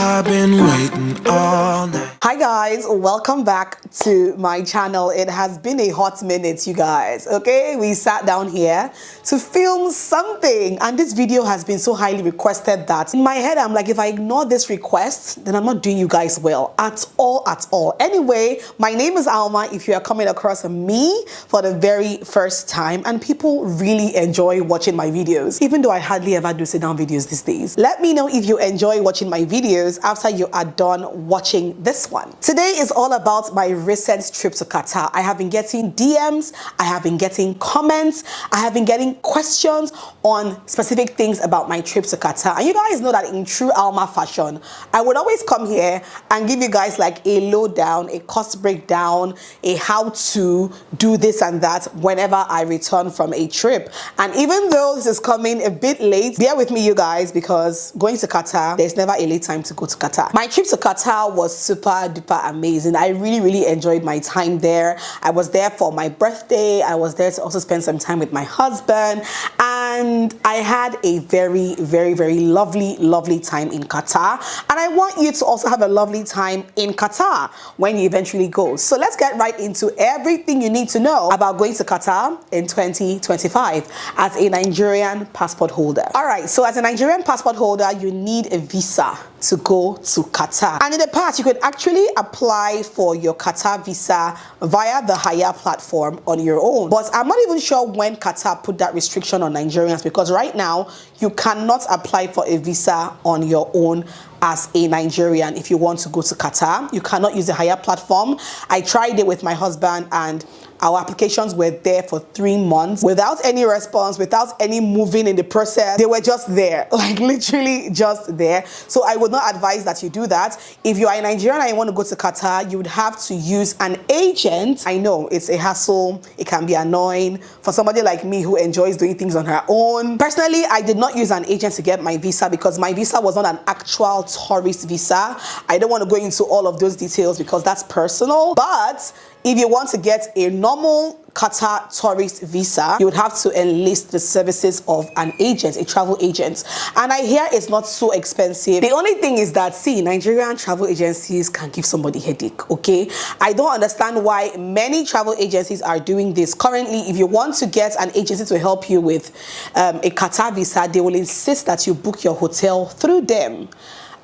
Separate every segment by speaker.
Speaker 1: I've been waiting all night.
Speaker 2: Hi guys, welcome back to my channel. It has been a hot minute, you guys. Okay, we sat down here to film something, and this video has been so highly requested that in my head I'm like, if I ignore this request, then I'm not doing you guys well at all. Anyway, my name is Alma. If you are coming across me for the very first time, and people really enjoy watching my videos, even though I hardly ever do sit down videos these days. Let me know if you enjoy watching my videos after you are done watching this one. Today is all about my recent trip to Qatar. I have been getting DMs, I have been getting comments, I have been getting questions on specific things about my trip to Qatar. And you guys know that in true Alma fashion, I would always come here and give you guys like a lowdown, a cost breakdown, a how to do this and that whenever I return from a trip. And even though this is coming a bit late, bear with me you guys, because going to Qatar, there's never a late time to go to Qatar. My trip to Qatar was super duper amazing. I really enjoyed my time there. I was there for my birthday. I was there to also spend some time with my husband, and I had a very lovely time in Qatar. And I want you to also have a lovely time in Qatar when you eventually go. So let's get right into everything you need to know about going to Qatar in 2025 as a Nigerian passport holder. All right, so as a Nigerian passport holder, you need a visa to go to Qatar. And in the past, you could actually apply for your Qatar visa via the Hire platform on your own. But I'm not even sure when Qatar put that restriction on Nigerians, because right now you cannot apply for a visa on your own as a Nigerian. If you want to go to Qatar, you cannot use the Hire platform. I tried it with my husband, and our applications were there for 3 months without any response, without any moving in the process. They were just there, like literally just there. So I would not advise that you do that. If you are a Nigerian and you want to go to Qatar, you would have to use an agent. I know it's a hassle. It can be annoying for somebody like me who enjoys doing things on her own. Personally, I did not use an agent to get my visa because my visa was not an actual tourist visa. I don't want to go into all of those details because that's personal. But if you want to get a normal Qatar tourist visa, you would have to enlist the services of an agent, a travel agent. And I hear it's not so expensive. The only thing is that, see, Nigerian travel agencies can give somebody headache, okay? I don't understand why many travel agencies are doing this. Currently, if you want to get an agency to help you with a Qatar visa, they will insist that you book your hotel through them.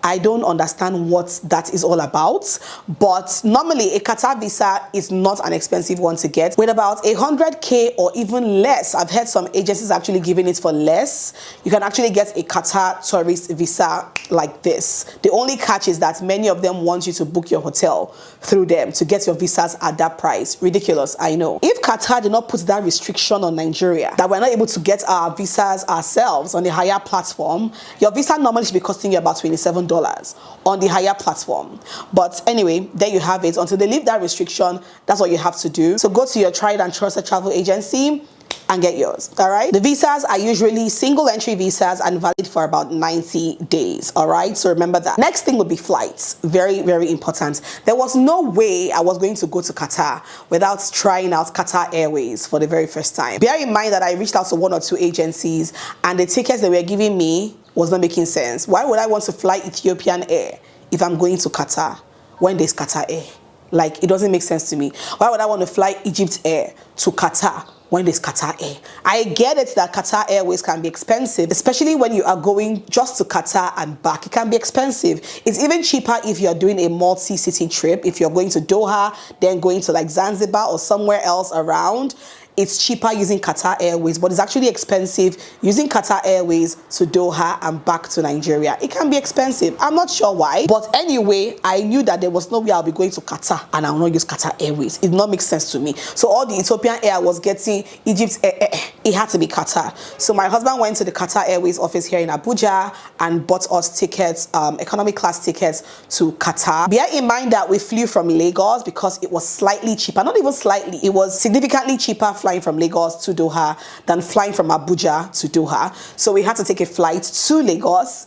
Speaker 2: I don't understand what that is all about, but normally a Qatar visa is not an expensive one to get. With about 100K or even less, I've heard some agencies actually giving it for less. You can actually get a Qatar tourist visa like this. The only catch is that many of them want you to book your hotel through them to get your visas at that price. Ridiculous, I know. If Qatar did not put that restriction on Nigeria, that we're not able to get our visas ourselves on the Hire platform, your visa normally should be costing you about $27 on the Hire platform. But anyway, there you have it. Until they lift that restriction, that's what you have to do. So go to your tried and trusted travel agency and get yours. All right, the visas are usually single entry visas and valid for about 90 days. All right, so remember that. Next thing would be flights. Very important. There was no way I was going to go to Qatar without trying out Qatar Airways for the very first time. Bear in mind that I reached out to 1 or 2 agencies, and the tickets they were giving me was not making sense. Why would I want to fly Ethiopian Air if I'm going to Qatar when there's Qatar Air? Like, it doesn't make sense to me. Why would I want to fly Egypt Air to Qatar when there's Qatar Air? I get it that Qatar Airways can be expensive, especially when you are going just to Qatar and back. It can be expensive. It's even cheaper if you're doing a multi-city trip. If you're going to Doha, then going to like Zanzibar or somewhere else around, it's cheaper using Qatar Airways, but it's actually expensive using Qatar Airways to Doha and back to Nigeria. It can be expensive. I'm not sure why, but anyway, I knew that there was no way I'll be going to Qatar and I will not use Qatar Airways. It did not make sense to me. So all the Ethiopian Air I was getting, Egypt Air, it had to be Qatar. So my husband went to the Qatar Airways office here in Abuja and bought us tickets, economy class tickets to Qatar. Bear in mind that we flew from Lagos because it was slightly cheaper, not even slightly, it was significantly cheaper flying from Lagos to Doha than flying from Abuja to Doha. So we had to take a flight to Lagos,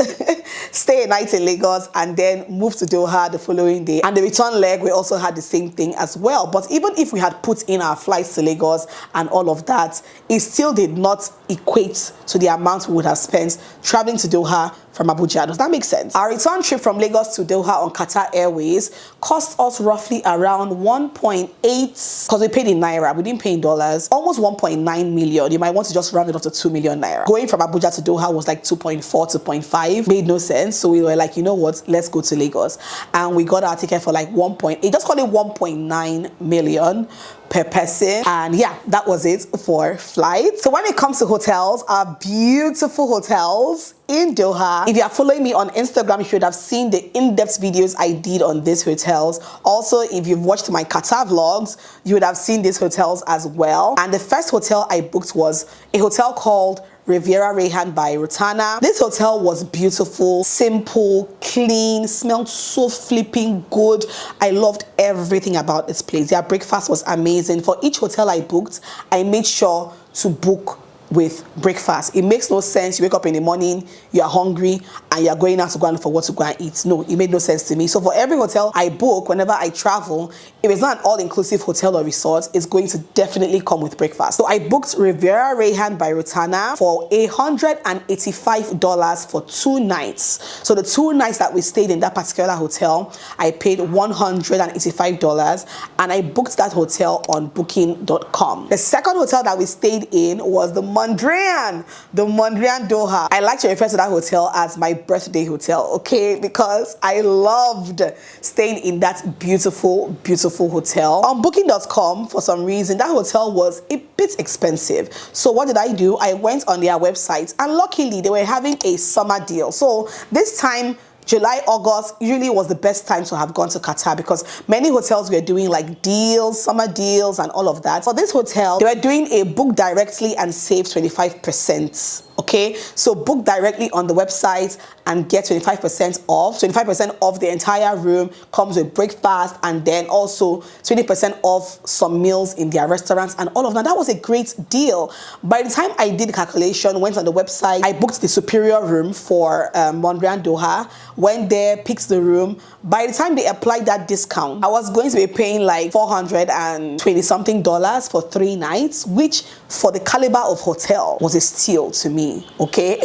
Speaker 2: stay a night in Lagos, and then move to Doha the following day. And the return leg, we also had the same thing as well. But even if we had put in our flights to Lagos and all of that, it still did not equate to the amount we would have spent traveling to Doha from Abuja. Does that make sense? Our return trip from Lagos to Doha on Qatar Airways cost us roughly around 1.8, because we paid in Naira, we didn't pay in dollars, almost 1.9 million. You might want to just round it up to 2 million Naira. Going from Abuja to Doha was like 2.4, 2.5, made no sense. So we were like, you know what, let's go to Lagos. And we got our ticket for like 1.8, just call it 1.9 million per person. And yeah, that was it for flights. So when it comes to hotels, our beautiful hotels in Doha, if you are following me on Instagram, you should have seen the in-depth videos I did on these hotels. Also, if you've watched my Qatar vlogs, you would have seen these hotels as well. And the first hotel I booked was a hotel called Riviera Rayhan by Rotana. This hotel was beautiful, simple, clean, smelled so flipping good. I loved everything about this place. Their breakfast was amazing. For each hotel I booked, I made sure to book with breakfast. It makes no sense. You wake up in the morning, you are hungry, and you are going out to go and look for what to go and eat. No, it made no sense to me. So for every hotel I book, whenever I travel, if it's not an all-inclusive hotel or resort, it's going to definitely come with breakfast. So I booked Riviera Rayhan by Rotana for $185 for 2 nights. So the 2 nights that we stayed in that particular hotel, I paid $185, and I booked that hotel on booking.com. The second hotel that we stayed in was the Mondrian Doha. I like to refer to that hotel as my birthday hotel, okay? Because I loved staying in that beautiful, beautiful hotel. On booking.com, for some reason, that hotel was a bit expensive. So what did I do? I went on their website, and luckily they were having a summer deal. So this time, July, August usually was the best time to have gone to Qatar, because many hotels were doing like deals, summer deals and all of that. For this hotel, they were doing a book directly and save 25%. Okay, so book directly on the website and get 25% off. 25% off the entire room, comes with breakfast, and then also 20% off some meals in their restaurants and all of that. That was a great deal. By the time I did the calculation, went on the website, I booked the superior room for Mondrian Doha, went there, picked the room. By the time they applied that discount, I was going to be paying like $420 something for 3 nights, which for the caliber of hotel was a steal to me. Okay,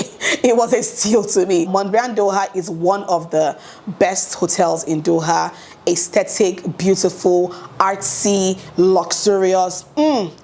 Speaker 2: it was a steal to me. Mondrian Doha is one of the best hotels in Doha. Aesthetic, beautiful, artsy, luxurious,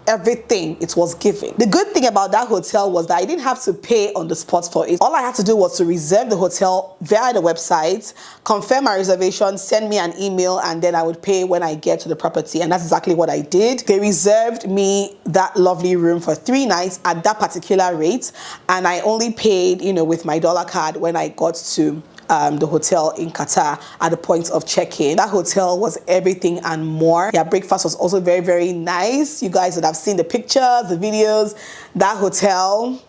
Speaker 2: everything it was giving. The good thing about that hotel was that I didn't have to pay on the spot for it. All I had to do was to reserve the hotel via the website, confirm my reservation, send me an email, and then I would pay when I get to the property. And that's exactly what I did. They reserved me that lovely room for 3 nights at that particular rate, and I only paid, you know, with my dollar card when I got to the hotel in Qatar at the point of check-in. That hotel was everything and more. Their breakfast was also very, very nice. You guys would have seen the pictures, the videos. That hotel,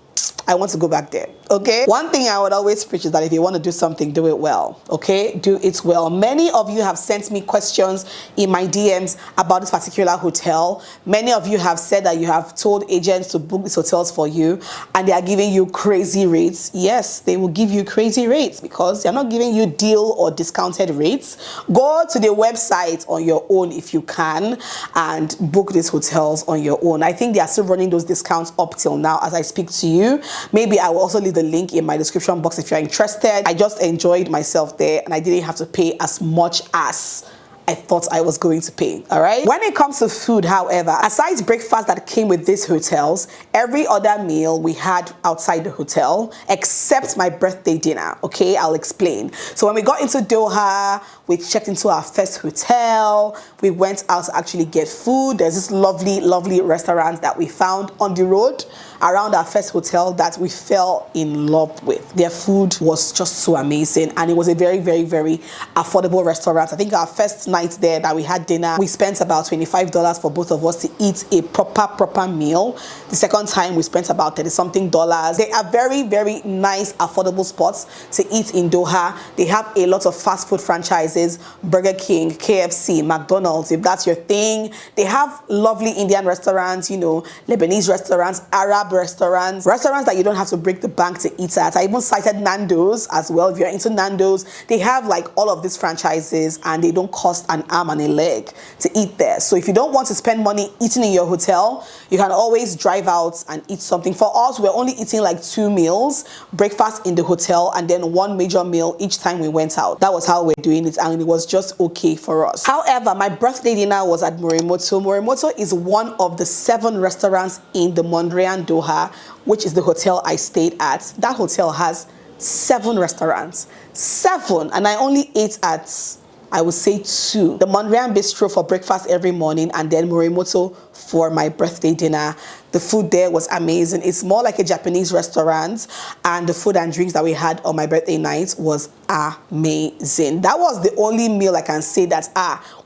Speaker 2: I want to go back there. Okay, one thing I would always preach is that if you want to do something, do it well. Okay, do it well. Many of you have sent me questions in my DMs about this particular hotel. Many of you have said that you have told agents to book these hotels for you and they are giving you crazy rates. Yes, they will give you crazy rates because they're not giving you deal or discounted rates. Go to the website on your own if you can and book these hotels on your own. I think they are still running those discounts up till now as I speak to you. Maybe I will also leave the link in my description box if you're interested. I just enjoyed myself there and I didn't have to pay as much as I thought I was going to pay. All right. When it comes to food, however, aside breakfast that came with these hotels, every other meal we had outside the hotel except my birthday dinner. Okay, I'll explain. So when we got into Doha, we checked into our first hotel. We went out to actually get food. There's this lovely, lovely restaurant that we found on the road around our first hotel that we fell in love with. Their food was just so amazing, and it was a very, very, very affordable restaurant. I think our first night there that we had dinner, we spent about $25 for both of us to eat a proper meal. The second time we spent about $30 something. They are very, very nice, affordable spots to eat in Doha. They have a lot of fast food franchises, Burger King, KFC, McDonald's, if that's your thing. They have lovely Indian restaurants, you know, Lebanese restaurants, Arab restaurants that you don't have to break the bank to eat at. I even cited Nando's as well. If you're into Nando's, they have like all of these franchises and they don't cost cost an arm and a leg to eat there. So if you don't want to spend money eating in your hotel, you can always drive out and eat something. For us, we're only eating like 2 meals, breakfast in the hotel and then 1 major meal each time we went out. That was how we're doing it, and it was just okay for us. However, my birthday dinner was at Morimoto. Morimoto is one of the 7 restaurants in the Mondrian Doha, which is the hotel I stayed at. That hotel has 7 restaurants. 7, and I only ate at, I would say, 2. The Mondrian Bistro for breakfast every morning, and then Morimoto for my birthday dinner. The food there was amazing. It's more like a Japanese restaurant, and the food and drinks that we had on my birthday night was amazing. That was the only meal I can say that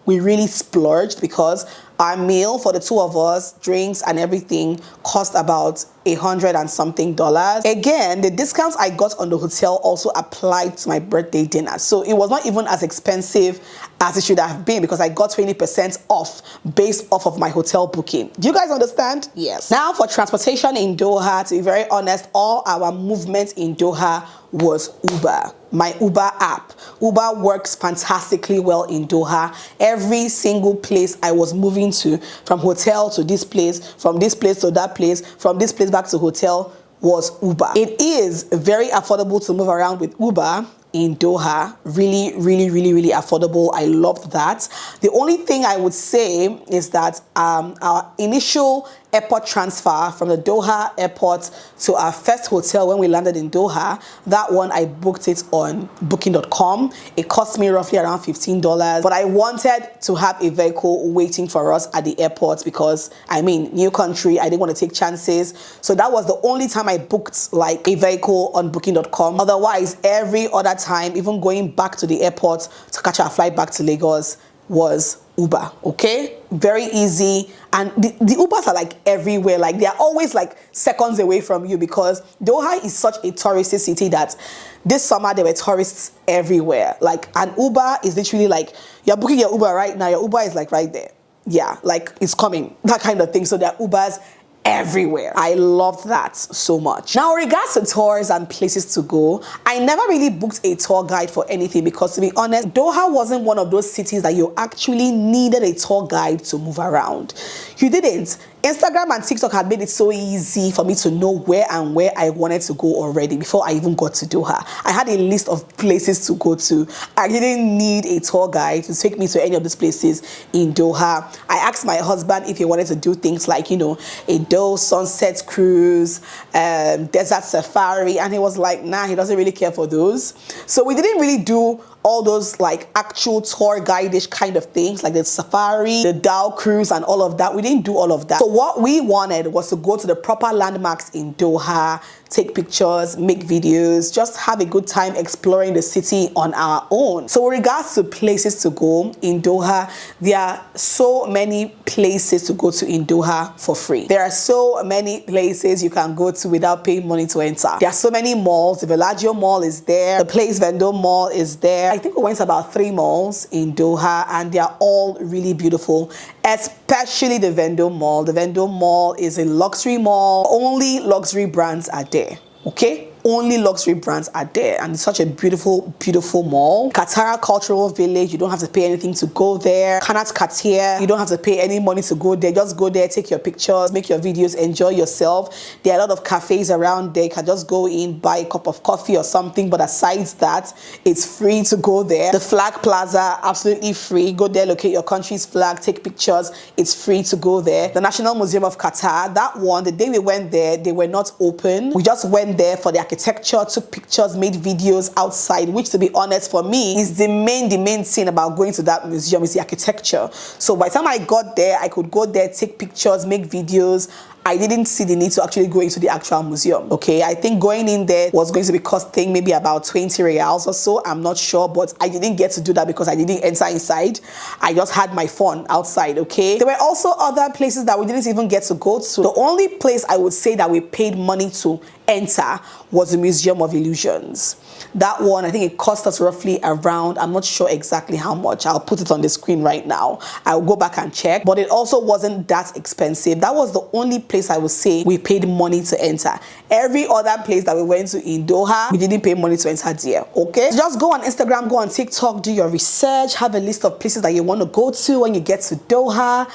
Speaker 2: we really splurged, because our meal for the 2 of us, drinks and everything, cost about $100 and something. Again, the discounts I got on the hotel also applied to my birthday dinner, so it was not even as expensive as it should have been, because I got 20% off based off of my hotel booking. Do you guys understand? Yes. Now for transportation in Doha, to be very honest, all our movement in Doha was Uber. My Uber app. Uber works fantastically well in Doha. Every single place I was moving to, from hotel to this place, from this place to that place, from this place back to hotel, was Uber. It is very affordable to move around with Uber in Doha. Really, really, really, really affordable. I loved that. The only thing I would say is that our initial airport transfer from the Doha airport to our first hotel when we landed in Doha, that one I booked it on booking.com. It cost me roughly around $15, but I wanted to have a vehicle waiting for us at the airport because, I mean, new country, I didn't want to take chances. So that was the only time I booked like a vehicle on booking.com. Otherwise, every other time, even going back to the airport to catch our flight back to Lagos, was Uber. Okay, very easy. And the Ubers are like everywhere, like they're always like seconds away from you, because Doha is such a touristy city that this summer there were tourists everywhere. Like an Uber is literally like, you're booking your Uber right now, your Uber is like right there, yeah, like it's coming, that kind of thing. So there are Ubers everywhere. I loved that so much. Now, in regards to tours and places to go, I never really booked a tour guide for anything, because to be honest, Doha wasn't one of those cities that you actually needed a tour guide to move around. You didn't. Instagram and TikTok had made it so easy for me to know where I wanted to go already before I even got to Doha. I had a list of places to go to. I didn't need a tour guide to take me to any of these places in Doha. I asked my husband if he wanted to do things like, you know, a Doha sunset cruise, desert safari, and he was like, nah, he doesn't really care for those. So we didn't really do all those like actual tour guide-ish kind of things, like the safari, the Doha cruise and all of that. We didn't do all of that. So what we wanted was to go to the proper landmarks in Doha, take pictures, make videos, just have a good time exploring the city on our own. So with regards to places to go in Doha, there are so many places to go to in Doha for free. There are so many places you can go to without paying money to enter. There are so many malls. The Villagio Mall is there. The place Vendome Mall is there. I think we went to about 3 malls in Doha, and they are all really beautiful, especially the Vendome Mall. The Vendome Mall is a luxury mall. Only luxury brands are there, okay? Only luxury brands are there, and it's such a beautiful, beautiful mall. Katara Cultural Village, you don't have to pay anything to go there. Qanat Qartier, you don't have to pay any money to go there. Just go there, take your pictures, make your videos, enjoy yourself. There are a lot of cafes around there. You can just go in, buy a cup of coffee or something, but aside that, it's free to go there. The Flag Plaza, absolutely free. Go there, locate your country's flag, take pictures. It's free to go there. The National Museum of Qatar, that one, the day we went there, they were not open. We just went there for the architecture, took pictures, made videos outside, which, to be honest, for me is the main thing about going to that museum, is the architecture. So by the time I got there, I could go there, take pictures, make videos. I didn't see the need to actually go into the actual museum, okay? I think going in there was going to be costing maybe about 20 reals or so. I'm not sure, but I didn't get to do that because I didn't enter inside. I just had my phone outside, okay? There were also other places that we didn't even get to go to. The only place I would say that we paid money to enter was the Museum of Illusions. That one, I think it cost us roughly around, I'm not sure exactly how much. I'll put it on the screen right now. I'll go back and check, but it also wasn't that expensive. That was the only place I would say we paid money to enter. Every other place that we went to in Doha, we didn't pay money to enter there, okay? So just go on Instagram, go on TikTok, do your research, have a list of places that you want to go to when you get to Doha.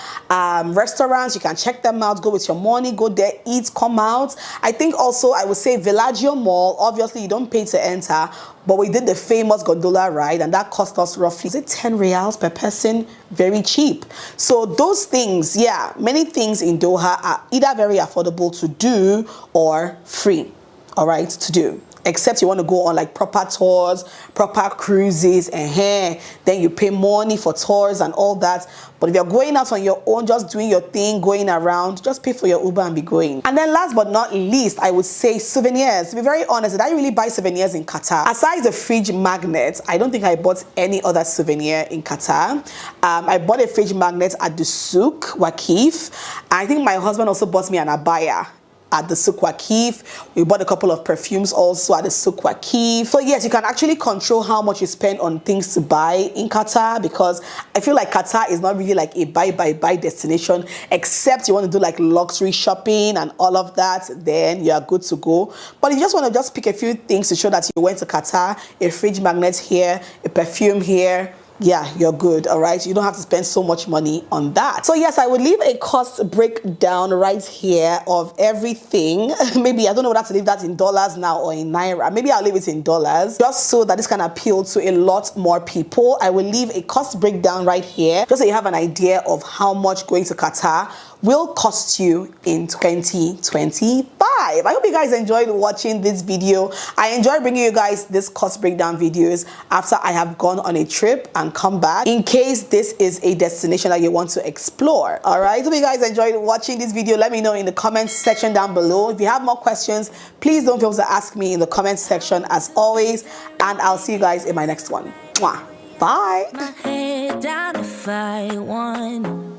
Speaker 2: Restaurants, you can check them out, go with your money, go there, eat, come out. I think also I would say Villagio Mall, obviously you don't pay to enter, but we did the famous gondola ride and that cost us roughly, is it 10 reals per person? Very cheap. So those things, yeah, many things in Doha are either very affordable to do or free, all right, to do. Except you want to go on like proper tours, proper cruises, and then you pay money for tours and all that. But if you're going out on your own, just doing your thing, going around, just pay for your Uber and be going. And then last but not least, I would say souvenirs. To be very honest, did I really buy souvenirs in Qatar? Aside the fridge magnet, I don't think I bought any other souvenir in Qatar. I bought a fridge magnet at the Souq Waqif. I think my husband also bought me an abaya at the Souq Waqif. We bought a couple of perfumes also at the Souq Waqif. So yes, you can actually control how much you spend on things to buy in Qatar, because I feel like Qatar is not really like a buy destination, except you want to do like luxury shopping and all of that, then you are good to go. But if you just want to just pick a few things to show that you went to Qatar, a fridge magnet here, a perfume here, yeah, you're good, all right? You don't have to spend so much money on that. So yes, I would leave a cost breakdown right here of everything. Maybe, I don't know whether to leave that in dollars now or in naira. Maybe I'll leave it in dollars, just so that this can appeal to a lot more people. I will leave a cost breakdown right here, just so you have an idea of how much going to Qatar will cost you in 2025. I hope you guys enjoyed watching this video. I enjoy bringing you guys this cost breakdown videos after I have gone on a trip and come back, in case this is a destination that you want to explore. All right, hope you guys enjoyed watching this video. Let me know in the comments section down below. If you have more questions, please don't feel to ask me in the comments section as always, and I'll see you guys in my next one. Mwah. Bye.
Speaker 3: My head down if I won.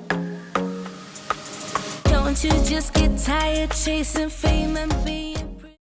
Speaker 3: Don't you just get tired chasing fame and being